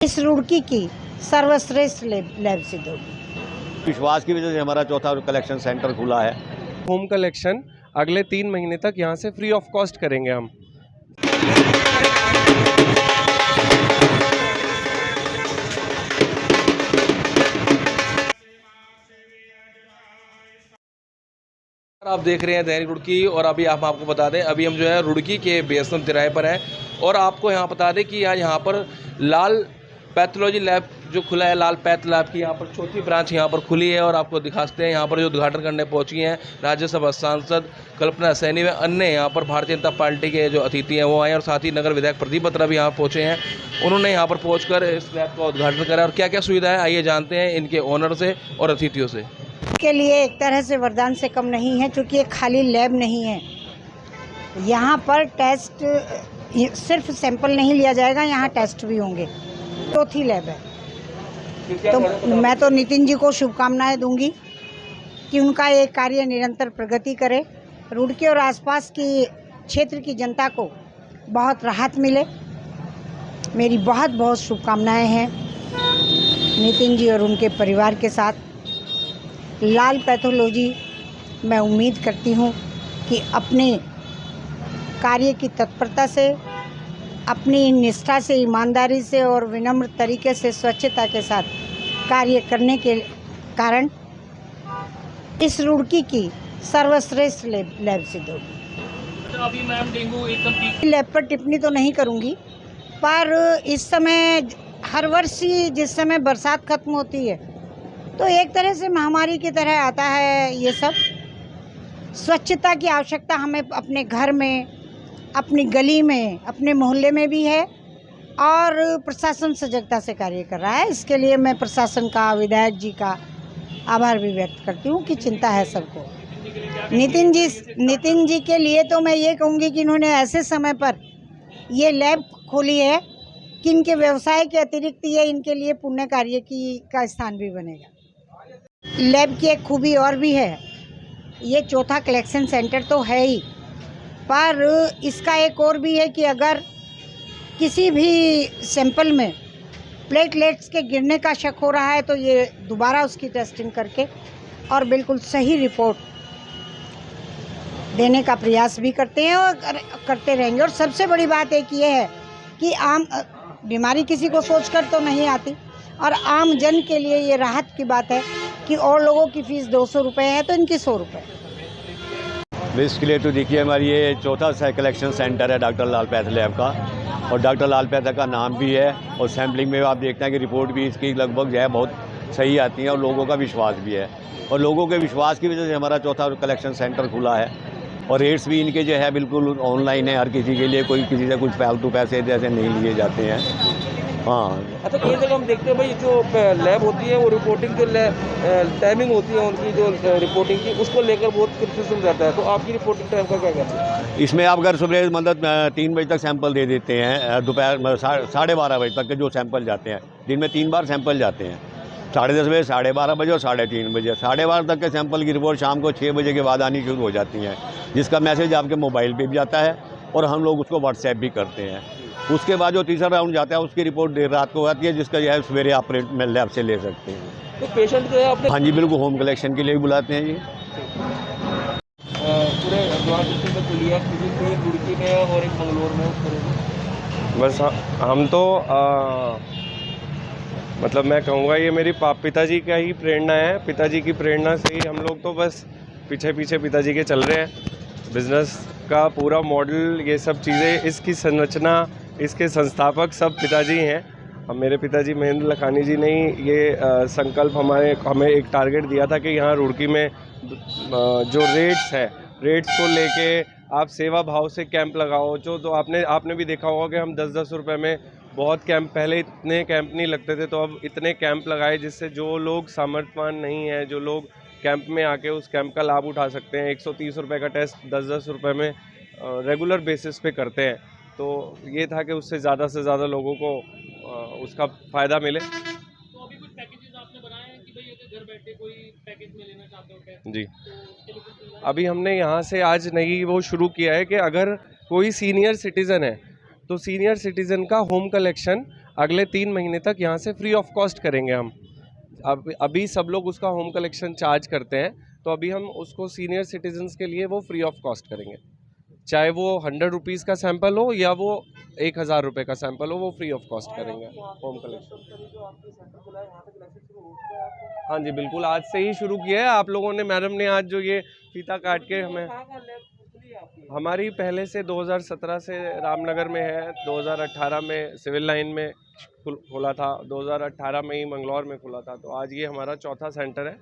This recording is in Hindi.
इस रुड़की की सर्वश्रेष्ठ लैब सिद्ध होगी। विश्वास की वजह से हमारा चौथा कलेक्शन सेंटर खुला है। होम कलेक्शन अगले 3 महीने तक यहाँ से फ्री ऑफ कॉस्ट करेंगे हम। आप देख रहे हैं दैनिक रुड़की और अभी हम आपको बता दें, अभी हम जो है रुड़की के बीएसएम तिराहे पर हैं और आपको यहाँ बता दें कि आज यहाँ पर लाल पैथोलॉजी लैब जो खुला है, लाल पैथ लैब की यहाँ पर चौथी ब्रांच यहाँ पर खुली है और आपको दिखा सकते हैं यहाँ पर जो उद्घाटन करने पहुँची हैं राज्यसभा सांसद कल्पना सैनी व अन्य यहाँ पर भारतीय जनता पार्टी के जो अतिथि हैं वो आए और साथ ही नगर विधायक प्रदीप बत्रा भी यहाँ पहुँचे हैं। उन्होंने यहाँ पर पहुँचकर इस लैब का उद्घाटन करा और क्या क्या सुविधा है आइए जानते हैं इनके ओनर से और अतिथियों से। के लिए एक तरह से वरदान से कम नहीं है, क्योंकि ये खाली लैब नहीं है। यहाँ पर टेस्ट सिर्फ सैंपल नहीं लिया जाएगा, यहाँ टेस्ट भी होंगे। चौथी लैब है, तो मैं तो नितिन जी को शुभकामनाएं दूंगी कि उनका ये कार्य निरंतर प्रगति करे, रुड़की और आसपास की क्षेत्र की जनता को बहुत राहत मिले। मेरी बहुत बहुत शुभकामनाएं हैं नितिन जी और उनके परिवार के साथ। लाल पैथोलॉजी मैं उम्मीद करती हूँ कि अपने कार्य की तत्परता से, अपनी निष्ठा से, ईमानदारी से और विनम्र तरीके से स्वच्छता के साथ कार्य करने के कारण इस रुड़की की सर्वश्रेष्ठ लैब सिद्ध होगी। तो अभी मैम डेंगू एकदम लैब पर टिप्पणी तो नहीं करूँगी, पर इस समय हर वर्ष ही जिस समय बरसात खत्म होती है तो एक तरह से महामारी की तरह आता है ये सब। स्वच्छता की आवश्यकता हमें अपने घर में, अपनी गली में, अपने मोहल्ले में भी है और प्रशासन सजगता से कार्य कर रहा है। इसके लिए मैं प्रशासन का, विधायक जी का आभार भी व्यक्त करती हूँ कि चिंता है सबको। नितिन जी के लिए तो मैं ये कहूँगी कि इन्होंने ऐसे समय पर ये लैब खोली है कि इनके व्यवसाय के अतिरिक्त ये इनके लिए पुण्य कार्य का स्थान भी बनेगा। लैब की एक खूबी और भी है, ये चौथा कलेक्शन सेंटर तो है ही, पर इसका एक और भी है कि अगर किसी भी सैंपल में प्लेटलेट्स के गिरने का शक हो रहा है तो ये दोबारा उसकी टेस्टिंग करके और बिल्कुल सही रिपोर्ट देने का प्रयास भी करते हैं और करते रहेंगे। और सबसे बड़ी बात एक ये है कि आम बीमारी किसी को सोचकर तो नहीं आती और आम जन के लिए ये राहत की बात है कि और लोगों की फ़ीस 200 रुपये है तो इनकी 100 रुपये। इसके लिए तो देखिए हमारी ये चौथा कलेक्शन सेंटर है डॉक्टर लाल पैथ लैब का, और डॉक्टर लाल पैथ का नाम भी है और सैम्पलिंग में आप देखते हैं कि रिपोर्ट भी इसकी लगभग जो है बहुत सही आती है और लोगों का विश्वास भी है। और लोगों के विश्वास की वजह से हमारा चौथा कलेक्शन सेंटर खुला है और रेट्स भी इनके जो है बिल्कुल ऑनलाइन है। हर किसी के लिए कोई किसी से कुछ फालतू पैसे जैसे नहीं लिए जाते हैं। हाँ, अच्छा, ये जगह हम देखते हैं भाई जो लैब होती है वो रिपोर्टिंग जो टाइमिंग होती है उनकी जो रिपोर्टिंग की, उसको लेकर बहुत क्रिटिसिज्म रहता है, तो आपकी रिपोर्टिंग टाइम का क्या कहते हैं? इसमें आप अगर सुबह मतलब 3 बजे तक सैंपल दे देते हैं, दोपहर 12:30 बजे तक के जो सैंपल जाते हैं, दिन में 3 बार सैंपल जाते हैं, 10:30 बजे, 12:30 बजे और 3:30 बजे। 12:30 तक के सैंपल की रिपोर्ट शाम को 6 बजे के बाद आनी शुरू हो जाती है, जिसका मैसेज आपके मोबाइल पे भी आता है और हम लोग उसको व्हाट्सएप भी करते हैं। उसके बाद जो तीसरा राउंड जाता है उसकी रिपोर्ट देर रात को आती है, जिसका जो है सवेरे आप लैब से ले सकते हैं। तो पेशेंट जो है अपने हाँ जी, बिल्कुल होम कलेक्शन के लिए भी बुलाते हैं जी। पूरे द्वार डिस्ट्रिक्ट में खुली है, एक रुड़की में और एक मंगलोर में। बस हम तो मतलब मैं कहूँगा ये मेरी पिताजी का ही प्रेरणा है। पिताजी की प्रेरणा से ही हम लोग तो बस पीछे पीछे पिताजी के चल रहे हैं। बिजनेस का पूरा मॉडल, ये सब चीज़ें, इसकी संरचना, इसके संस्थापक सब पिताजी हैं। अब मेरे पिताजी महेंद्र लखानी जी ने ही ये संकल्प हमें एक टारगेट दिया था कि यहाँ रुड़की में जो रेट्स है, रेट्स को लेके आप सेवा भाव से कैंप लगाओ। जो तो आपने भी देखा होगा कि हम 10-10 रुपये में बहुत कैंप, पहले इतने कैंप नहीं लगते थे, तो अब इतने कैंप लगाए जिससे जो लोग सामर्थ्यवान नहीं है, जो लोग कैंप में आके उस कैंप का लाभ उठा सकते हैं। 130 रुपये का टेस्ट 10-10 रुपये में रेगुलर बेसिस पे करते हैं। तो ये था कि उससे ज़्यादा लोगों को उसका फ़ायदा मिले। तो अभी कुछ पैकेजेस आपने बनाए हैं कि भाई अगर घर बैठे कोई पैकेज में लेना चाहते हो टेस्ट, जी, तो अभी हमने यहाँ से आज नई वो शुरू किया है कि अगर कोई सीनियर सिटीज़न है तो सीनियर सिटीज़न का होम कलेक्शन अगले 3 महीने तक यहाँ से फ्री ऑफ कॉस्ट करेंगे हम। अभी सब लोग उसका होम कलेक्शन चार्ज करते हैं, तो अभी हम उसको सीनियर सिटीजन्स के लिए वो फ्री ऑफ कॉस्ट करेंगे। चाहे वो 100 रुपीज़ का सैंपल हो या वो 1000 रुपये का सैंपल हो, वो फ्री ऑफ कॉस्ट करेंगे होम कलेक्शन। हाँ जी बिल्कुल, आज से ही शुरू किया है। आप लोगों ने, मैडम ने आज जो ये फीता काट के हमें, हमारी पहले से 2017 से रामनगर में है, 2018 में सिविल लाइन में खोला था, 2018 में ही मंगलौर में खुला था, तो आज ये हमारा चौथा सेंटर है।